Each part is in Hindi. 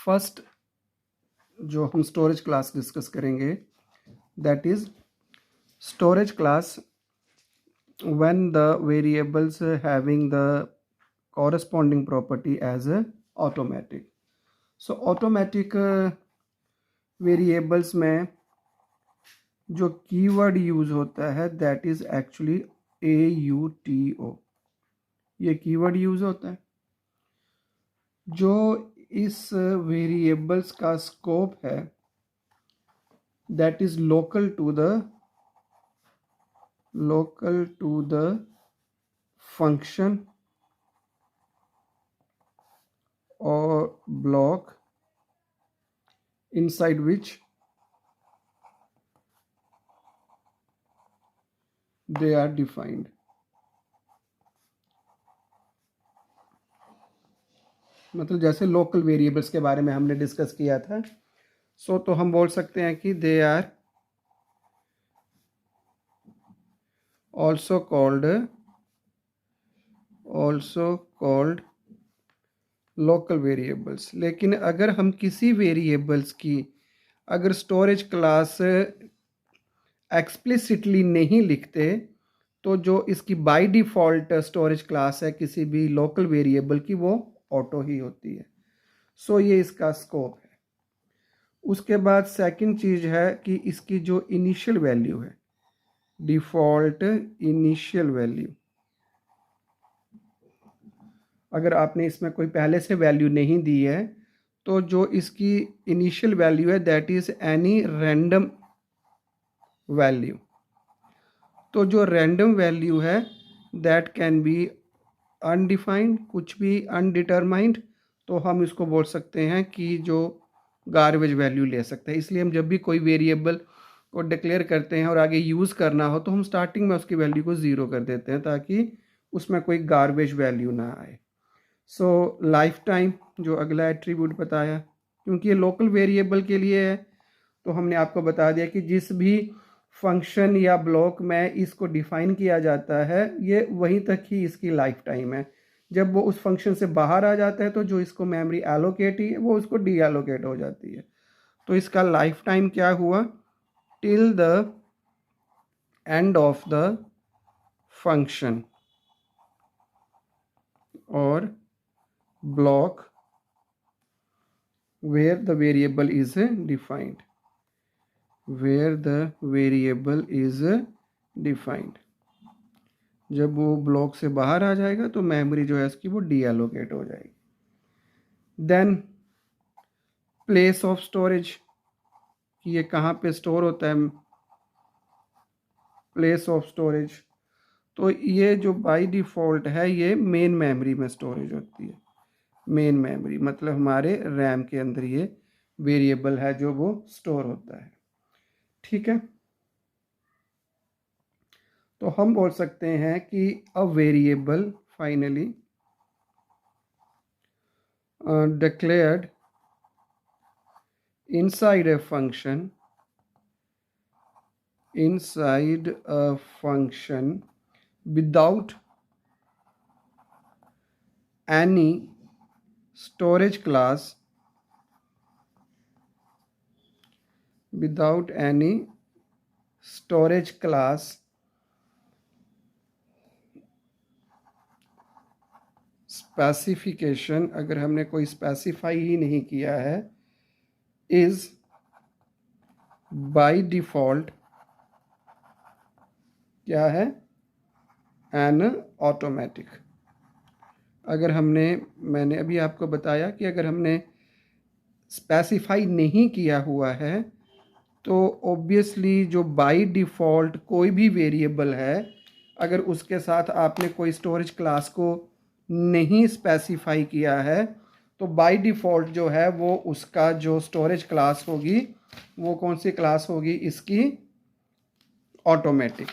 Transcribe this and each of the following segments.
फर्स्ट जो हम स्टोरेज क्लास डिस्कस करेंगे that is storage class when the variables having the corresponding property as a automatic. So automatic variables में जो कीवर्ड यूज होता है दैट इज एक्चुअली AUTO, ये कीवर्ड यूज होता है। जो इस वेरिएबल्स का स्कोप है that is local to the function or block inside which they are defined. मतलब जैसे लोकल वेरिएबल्स के बारे में हमने डिस्कस किया था, तो हम बोल सकते हैं कि they are also called local variables. लेकिन अगर हम किसी वेरिएबल्स की अगर स्टोरेज क्लास एक्सप्लिसिटली नहीं लिखते तो जो इसकी बाय डिफ़ॉल्ट स्टोरेज क्लास है किसी भी लोकल वेरिएबल की वो ऑटो ही होती है। ये इसका स्कोप है। उसके बाद सेकंड चीज़ है कि इसकी जो इनिशियल वैल्यू है, डिफ़ॉल्ट इनिशियल वैल्यू, अगर आपने इसमें कोई पहले से वैल्यू नहीं दी है तो जो इसकी इनिशियल वैल्यू है that is any random value. तो जो रैंडम वैल्यू है दैट कैन बी अनडिफाइंड, कुछ भी अनडिटरमाइंड, तो हम इसको बोल सकते हैं कि जो गार्बेज वैल्यू ले सकते हैं। इसलिए हम जब भी कोई वेरिएबल को डिक्लेयर करते हैं और आगे यूज़ करना हो तो हम स्टार्टिंग में उसकी वैल्यू को ज़ीरो कर देते हैं ताकि उसमें कोई गार्बेज वैल्यू ना आए। लाइफ टाइम जो अगला एट्रीब्यूट बताया, क्योंकि ये लोकल वेरिएबल के लिए है तो हमने आपको बता दिया कि जिस भी फंक्शन या ब्लॉक में इसको डिफाइन किया जाता है ये वहीं तक ही इसकी लाइफ टाइम है। जब वो उस फंक्शन से बाहर आ जाता है तो जो इसको मेमोरी एलोकेट ही है वो उसको डी एलोकेट हो जाती है। तो इसका लाइफ टाइम क्या हुआ, till the end of the function और block where the variable is defined, जब वो ब्लॉक से बाहर आ जाएगा तो मेमोरी जो है इसकी वो डी एलोकेट हो जाएगी। देन प्लेस ऑफ स्टोरेज, ये कहाँ पे स्टोर होता है, प्लेस ऑफ स्टोरेज, तो ये जो बाय डिफ़ॉल्ट है ये मेन मेमोरी में स्टोरेज होती है। मेन मेमोरी मतलब हमारे रैम के अंदर ये वेरिएबल है जो वो स्टोर होता है। ठीक है, तो हम बोल सकते हैं कि a variable finally declared inside a function without any storage class, specification, अगर हमने कोई स्पेसिफाई ही नहीं किया है, इज बाय डिफ़ॉल्ट क्या है, एन ऑटोमेटिक। अगर मैंने अभी आपको बताया कि अगर हमने स्पेसिफाई नहीं किया हुआ है तो ऑब्वियसली जो बाय डिफ़ॉल्ट कोई भी वेरिएबल है अगर उसके साथ आपने कोई स्टोरेज क्लास को नहीं स्पेसिफाई किया है तो बाय डिफ़ॉल्ट जो है वो उसका जो स्टोरेज क्लास होगी वो कौन सी क्लास होगी, इसकी ऑटोमेटिक।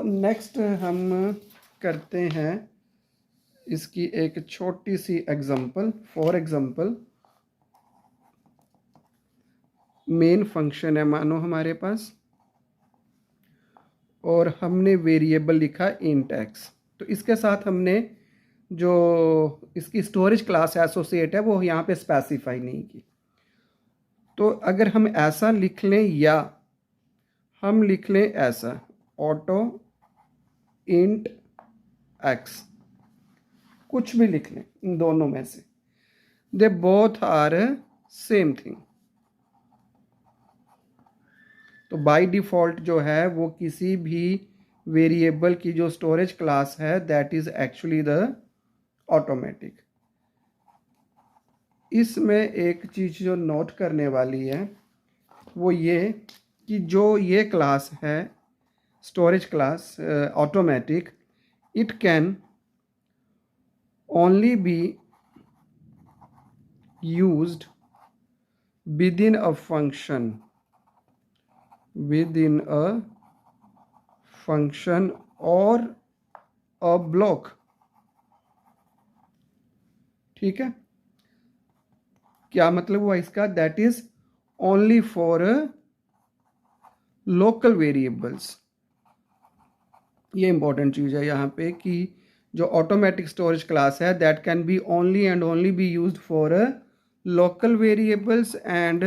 नेक्स्ट हम करते हैं इसकी एक छोटी सी example. For example main function है मानो हमारे पास और हमने वेरिएबल लिखा इंट एक्स, तो इसके साथ हमने जो इसकी स्टोरेज क्लास एसोसिएट है वो यहाँ पे स्पेसिफाई नहीं की। तो अगर हम ऐसा लिख लें या हम लिख लें ऐसा ऑटो इंट एक्स, कुछ भी लिख लें इन दोनों में से, they both are same thing. तो बाय डिफ़ॉल्ट जो है वो किसी भी वेरिएबल की जो स्टोरेज क्लास है that is actually the automatic. इसमें एक चीज़ जो नोट करने वाली है वो ये कि जो ये क्लास है storage class automatic, it can only be used within a function, within a function or a block। ठीक है, क्या मतलब हुआ इसका? That is only for local variables. ये इंपॉर्टेंट चीज़ है यहाँ पे कि जो ऑटोमेटिक स्टोरेज क्लास है that can be only and only be used for local variables and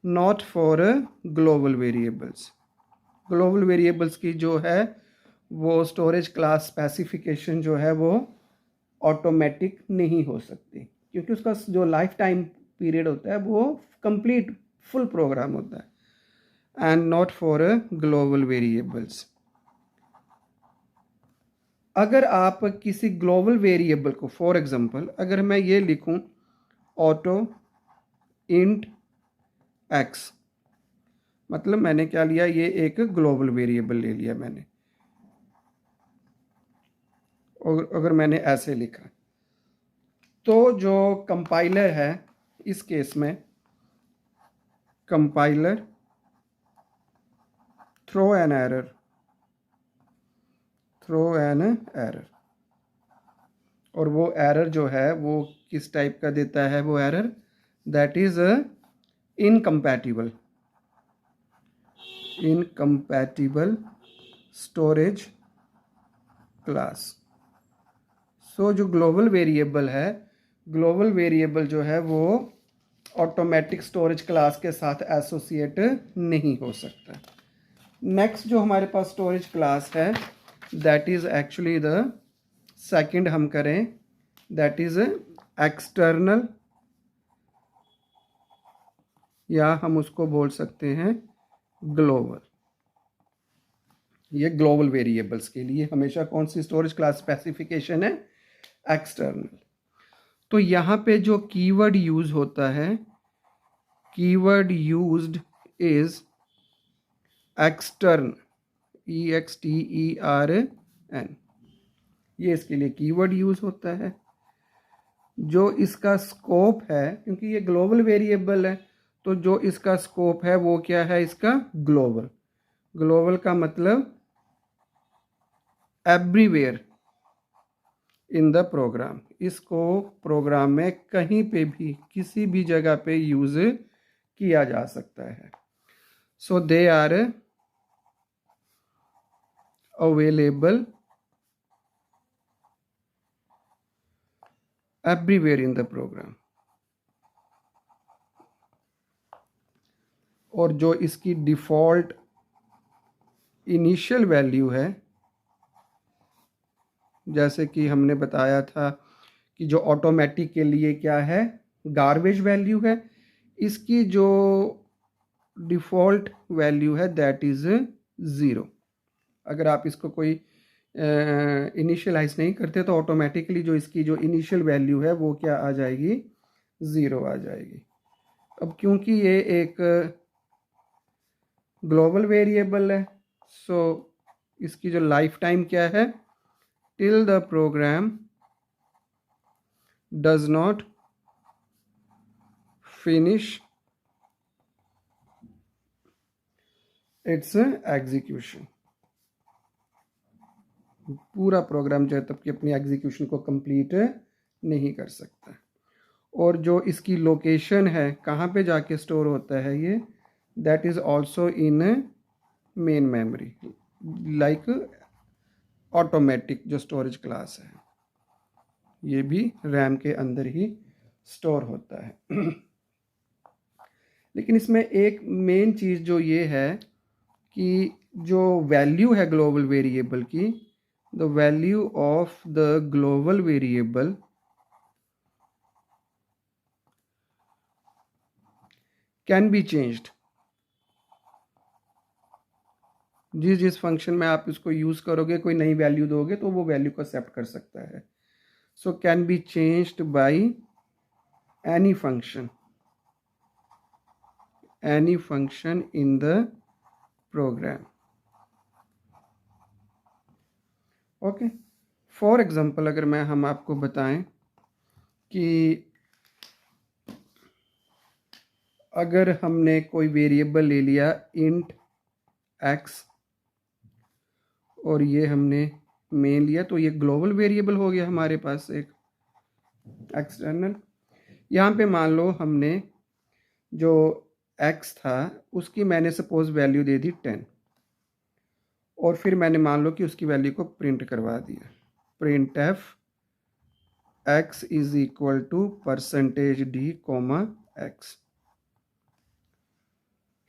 not for global variables. Global variables की जो है वो स्टोरेज क्लास स्पेसिफिकेशन जो है वो ऑटोमेटिक नहीं हो सकती, क्योंकि उसका जो लाइफ टाइम पीरियड होता है वो कंप्लीट फुल प्रोग्राम होता है and not for global variables. अगर आप किसी ग्लोबल वेरिएबल को, फॉर एग्जांपल अगर मैं ये लिखूं ऑटो इंट एक्स, मतलब मैंने क्या लिया, ये एक ग्लोबल वेरिएबल ले लिया मैंने। और अगर मैंने ऐसे लिखा तो जो कंपाइलर है इस केस में कंपाइलर थ्रो एन एरर, और वो एरर जो है वो किस टाइप का देता है? वो error that is incompatible storage class. So जो ग्लोबल वेरिएबल है, ग्लोबल वेरिएबल जो है वो ऑटोमेटिक स्टोरेज क्लास के साथ एसोसिएट नहीं हो सकता। नेक्स्ट जो हमारे पास स्टोरेज क्लास है that is actually the second हम करें, दैट इज़ एक्सटर्नल, या हम उसको बोल सकते हैं ग्लोबल। ये ग्लोबल वेरिएबल्स के लिए हमेशा कौन सी स्टोरेज क्लास स्पेसिफिकेशन है? एक्सटर्नल। तो यहाँ पे जो कीवर्ड यूज होता है, keyword used is extern, EXTERN, ये इसके लिए कीवर्ड यूज होता है। जो इसका स्कोप है, क्योंकि ये ग्लोबल वेरिएबल है, तो जो इसका स्कोप है वो क्या है? इसका ग्लोबल। ग्लोबल का मतलब एवरीवेयर इन द प्रोग्राम। इसको प्रोग्राम में कहीं पे भी किसी भी जगह पे यूज किया जा सकता है। So they are available everywhere in the program. और जो इसकी डिफ़ॉल्ट इनिशियल वैल्यू है, जैसे कि हमने बताया था कि जो ऑटोमेटिक के लिए क्या है? गार्बेज वैल्यू है। इसकी जो डिफ़ॉल्ट वैल्यू है दैट इज़ 0। अगर आप इसको कोई इनिशियलाइज नहीं करते तो ऑटोमेटिकली जो इसकी जो इनिशियल वैल्यू है वो क्या आ जाएगी? 0 आ जाएगी। अब क्योंकि ये एक ग्लोबल वेरिएबल है, सो इसकी जो लाइफ टाइम क्या है? Till the program does not finish its execution. पूरा प्रोग्राम जो है तब कि अपनी एग्जीक्यूशन को कंप्लीट नहीं कर सकता। और जो इसकी लोकेशन है, कहाँ पे जाके स्टोर होता है ये? That is also in main memory, like automatic जो स्टोरेज क्लास है। ये भी रैम के अंदर ही स्टोर होता है। लेकिन इसमें एक मेन चीज़ जो ये है कि जो वैल्यू है ग्लोबल वेरिएबल की, the value of the global variable can be changed. जिस जिस फंक्शन में आप इसको यूज़ करोगे, कोई नई वैल्यू दोगे तो वो वैल्यू को एक्सेप्ट कर सकता है। So can be changed by any function in the program. Okay, for example अगर हम आपको बताएं कि अगर हमने कोई वेरिएबल ले लिया इंट एक्स और ये हमने मेन लिया, तो ये ग्लोबल वेरिएबल हो गया हमारे पास एक एक्सटर्नल। यहाँ पे मान लो हमने जो x था उसकी मैंने सपोज वैल्यू दे दी 10 और फिर मैंने मान लो कि उसकी वैल्यू को प्रिंट करवा दिया, print f x is equal to %d, x।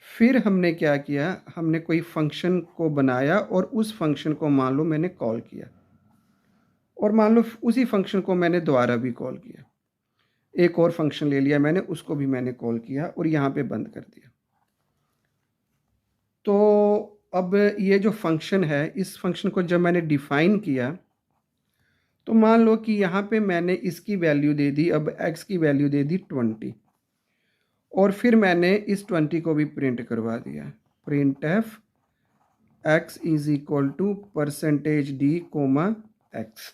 फिर हमने क्या किया, हमने कोई फंक्शन को बनाया और उस फंक्शन को मान लो मैंने कॉल किया और मान लो उसी फंक्शन को मैंने दोबारा भी कॉल किया, एक और फंक्शन ले लिया मैंने, उसको भी मैंने कॉल किया और यहाँ पे बंद कर दिया। तो अब ये जो फंक्शन है, इस फंक्शन को जब मैंने डिफाइन किया तो मान लो कि यहाँ पे मैंने इसकी वैल्यू दे दी, अब x की वैल्यू दे दी 20 और फिर मैंने इस 20 को भी प्रिंट करवा दिया, print f x is equal to %d, x।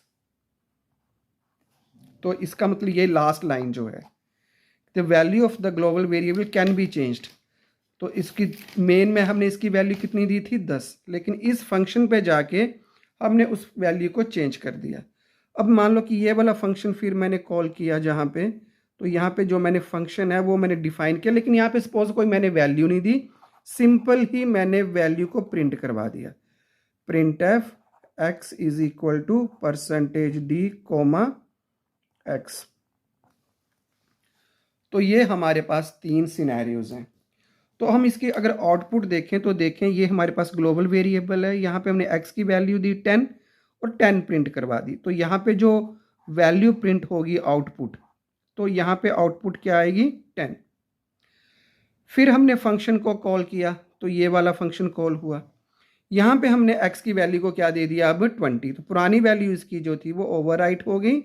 तो इसका मतलब ये लास्ट लाइन जो है, the value of the global variable can be changed. तो इसकी मेन में हमने इसकी वैल्यू कितनी दी थी 10, लेकिन इस फंक्शन पे जाके हमने उस वैल्यू को चेंज कर दिया। अब मान लो कि ये वाला फंक्शन फिर मैंने कॉल किया जहाँ पे, तो यहाँ पे जो मैंने फंक्शन है वो मैंने डिफाइन किया, लेकिन यहाँ पे सपोज कोई मैंने वैल्यू नहीं दी, सिंपल ही मैंने वैल्यू को प्रिंट करवा दिया, print f x is equal to %d, x। तो ये हमारे पास 3 सिनेरियोज हैं। तो हम इसकी अगर आउटपुट देखें तो देखें ये हमारे पास ग्लोबल वेरिएबल है, यहाँ पे हमने x की वैल्यू दी 10 और 10 प्रिंट करवा दी। तो यहाँ पे जो वैल्यू प्रिंट होगी आउटपुट, तो यहाँ पे आउटपुट क्या आएगी 10। फिर हमने फंक्शन को कॉल किया तो ये वाला फंक्शन कॉल हुआ, यहाँ पे हमने x की वैल्यू को क्या दे दिया, अब 20। तो पुरानी वैल्यू इसकी जो थी वो ओवरराइट हो गई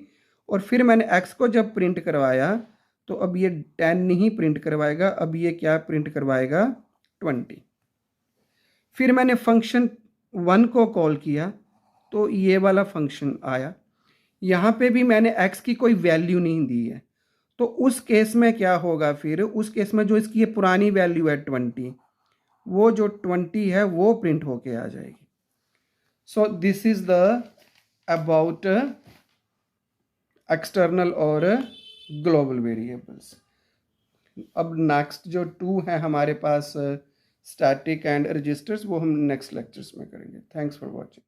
और फिर मैंने x को जब प्रिंट करवाया तो अब ये 10 नहीं प्रिंट करवाएगा, अब ये क्या प्रिंट करवाएगा 20। फिर मैंने फंक्शन 1 को कॉल किया तो ये वाला फंक्शन आया, यहाँ पे भी मैंने x की कोई वैल्यू नहीं दी है, तो उस केस में क्या होगा, फिर उस केस में जो इसकी ये पुरानी वैल्यू है 20, वो जो 20 है वो प्रिंट होके आ जाएगी। So this is the about external और ग्लोबल वेरिएबल्स। अब नेक्स्ट जो 2 है हमारे पास स्टैटिक एंड रजिस्टर्स, वो हम नेक्स्ट लेक्चर्स में करेंगे। Thanks for watching.